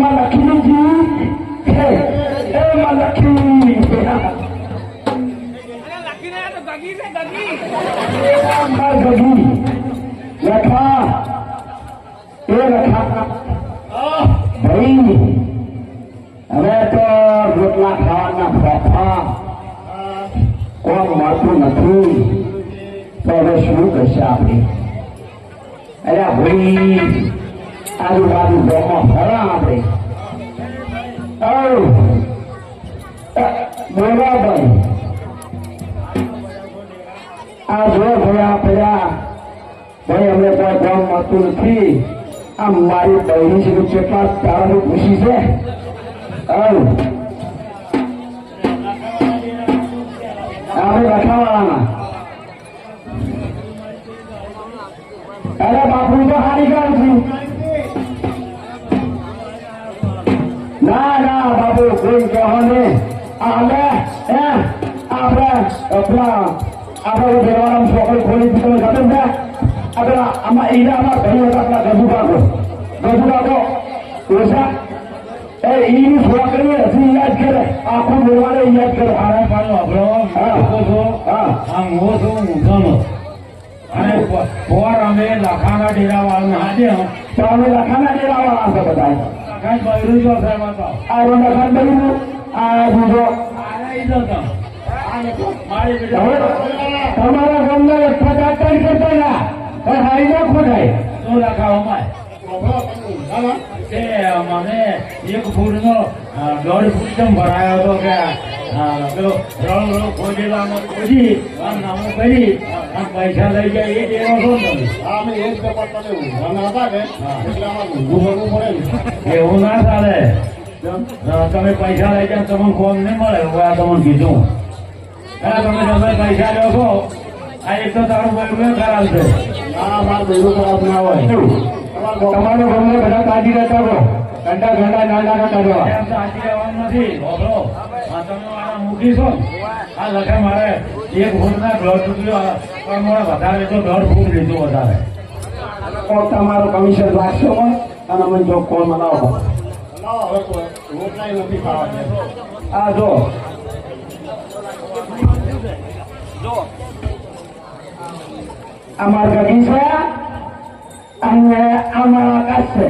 માં લખી દીધી એમાં લખી લખા એ લખા ભાઈ હવે તો રોટલા ખાવાના ફોફા કોણ મળતું નથી તો હવે શું કરશે આપણે અરે ભાઈ આજુબાજુ ગામમાં ફરા આપણે બોલા ભાઈ આ જો ભયા પેલા ભાઈ અમને કોઈ કામ મળતું નથી આ મારી બહેની છે કેટલા તારાની ખુશી છે આપણે લખાવાના અરે બાપુ તો હારી ગયું છું ના ના બાપુ કોઈ કહો ને આપણે છોકરી ખોલી દીધો ખબર છે આપણા આમાં એના આમાં ઘણી વખત આપણા ગજુ કાકો ઓછા એ ઈની છોકરી હજી યાદ કરે આખું બોલવાને યાદ કરે પાણી વાપરો આમ હો છું ઊંઘાનો અને પોર અમે લાખાના ડેરા વાળા આજે તો અમે લખાના ડેરા વાળા છે બધા લખાન બૈરું જો સાહેબ આ લખાન બૈરું આ બીજો તમારા ગામના લખા દાતા કરતા ના હાઈ ના ખોટાય શું લખાવવામાં મને એક ફૂટ નો 1.5 ફૂટ ભરાયો હતો કે રળ ખોજેલાનો ખોજી નામું કરી પૈસા લઈ જાય એ ડેરો છો ને અમે એ જ પેપર તમે ઊંઘવાના હતા ને એટલે આમાં ઊંઘું ભરવું પડે એવું ના ચાલે તમે પૈસા લઈ જાવ તમને ફોન નહીં મળે હવે આ તમને કીધું તમે પૈસા લો છો આ એક તો તારું બૈરું ખરાબ છે મારું બૈરું ખરાબ ના હોય તમારો ગમે બધા તાજી રહેતા હો ઘંટા નાના કાઢવા સાચી રહેવાનું નથી બોલો તમે મારા મૂકી છો આ લખે મારે 1 ફૂટ ના બ્લડ તૂટ્યો પણ મારે વધારે તો 1.5 ફૂટ લીધું વધારે તમારો કમિશન રાખશો અને મને જો કોલ મનાવો રોટલા નથી ખાવા આ જો અમાર ગગી છે અને અમારા આકાશ છે